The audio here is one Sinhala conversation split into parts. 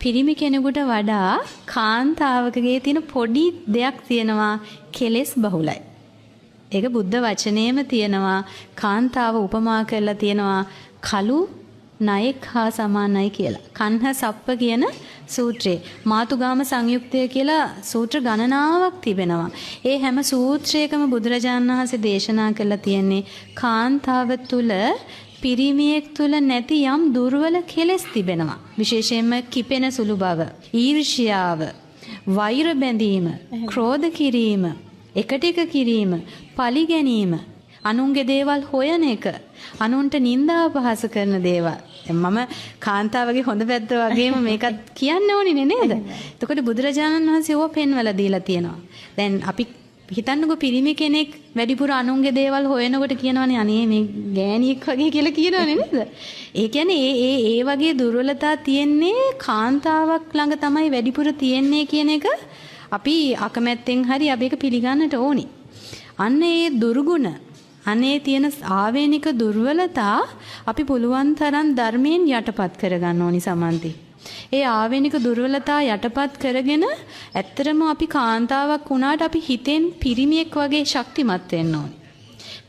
පිරිමි කෙනෙකුට වඩා කාන්තාවකගේ තියෙන පොඩි දෙයක් තියෙනවා කෙලෙස් බහුලයි. ඒක බුද්ධ වචනේම තියෙනවා කාන්තාව උපමා කරලා තියෙනවා කළු ණයෙක් හා සමානයි කියලා. කන්හ සප්ප කියන සූත්‍රේ මාතුගාම සංයුක්තය කියලා සූත්‍ර ගණනාවක් තිබෙනවා. ඒ හැම සූත්‍රයකම බුදුරජාණන් වහන්සේ දේශනා කරලා තියෙන්නේ කාන්තාව තුල පිරිමියෙක් තුල නැති යම් දුර්වල කෙලෙස් තිබෙනවා. විශේෂයෙන්ම කිපෙන සුළු බව, ඊර්ෂ්‍යාව, වෛර බැඳීම, ක්‍රෝධ කිරීම, එකට එක කිරීම, පලි ගැනීම, අනුන්ගේ දේවල් හොයන එක, අනුන්ට නිନ୍ଦා අපහාස කරන දේවල්. මම කාන්තාවගේ හොඳ පැත්ත වගේම මේකත් කියන්න ඕනේ නේද? එතකොට බුදුරජාණන් වහන්සේ ඕවා පෙන්වලා දීලා තියෙනවා. දැන් අපි හිතන්නකෝ පිරිමි කෙනෙක් වැඩිපුර අනුන්ගේ දේවල් හොයනකොට කියනවනේ අනේ මේ ගෑණියෙක් වගේ කියලා කියනවනේ නේද? ඒ කියන්නේ ඒ වගේ දුර්වලතා තියෙන්නේ කාන්තාවක් ළඟ තමයි වැඩිපුර තියෙන්නේ කියන එක අපි අකමැත්තෙන් හරි අපි ඒක පිළිගන්නට ඕනේ. අන්න ඒ දුර්ගුණ අනේ තියෙන ආවේනික දුර්වලතා අපි පුළුවන් තරම් ධර්මයෙන් යටපත් කරගන්න ඕනි සමන්ති. ඒ ආවේනික දුර්වලතා යටපත් කරගෙන ඇත්තටම අපි කාන්තාවක් වුණාට අපි හිතෙන් පිරිමියෙක් වගේ ශක්තිමත් වෙන්න ඕනි.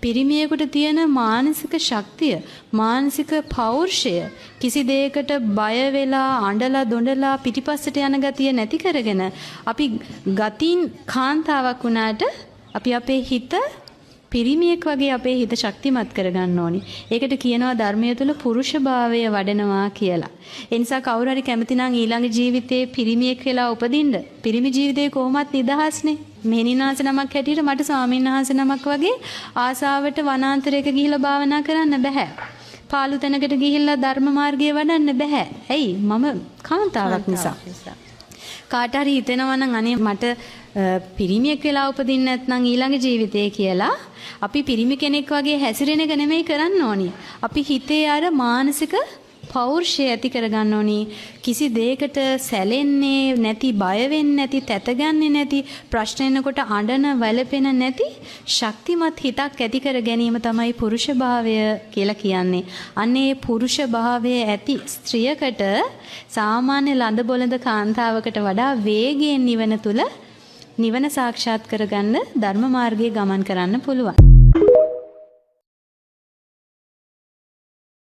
පිරිමියෙකුට තියෙන මානසික ශක්තිය, මානසික පෞරුෂය කිසි දෙයකට බය වෙලා, අඬලා, දොඬලා පිටිපස්සට යන ගතිය නැති කරගෙන අපි ගතින් කාන්තාවක් වුණාට අපි අපේ හිත පිරිමියෙක් වගේ අපේ හිත ශක්තිමත් කරගන්න ඕනි. ඒකට කියනවා ධර්මයේ තුල පුරුෂභාවය වඩනවා කියලා. ඒ නිසා කවුරු හරි කැමති නම් ඊළඟ ජීවිතේ පිරිමියෙක් වෙලා උපදින්න. පිරිමි ජීවිතේ කොහොමත් නිදහස්නේ. මෙහෙණිනාස නමක් හැටියට මට ස්වාමීන් වහන්සේ නමක් වගේ ආසාවට වනාන්තරයක ගිහිල්ලා භාවනා කරන්න බෑ. පාළු තැනකට ගිහිල්ලා ධර්ම මාර්ගය වඩන්න බෑ. ඇයි? මම කාන්තාවක් නිසා. කාට හරි හිතෙනවා නම් අනේ මට පිරිමියෙක් වෙලා උපදින්න නැත්නම් ඊළඟ ජීවිතේ කියලා අපි පිරිමි කෙනෙක් වගේ හැසිරෙන එක නෙමෙයි කරන්න ඕනි. අපි හිතේ අර මානසික පෞරුෂය ඇති කරගන්න ඕනි. කිසි දෙයකට සැලෙන්නේ නැති, බය වෙන්නේ නැති, තැතගන්නේ නැති, ප්‍රශ්න එනකොට අඬන, වැළපෙන නැති ශක්තිමත් හිතක් ඇති කර ගැනීම තමයි පුරුෂභාවය කියලා කියන්නේ. අන්නේ පුරුෂභාවය ඇති ස්ත්‍රියකට සාමාන්‍ය ලඳ බොළඳ කාන්තාවකට වඩා වේගයෙන් නිවන තුල නිවන සාක්ෂාත් කරගන්න ධර්ම මාර්ගයේ ගමන් කරන්න පුළුවන්.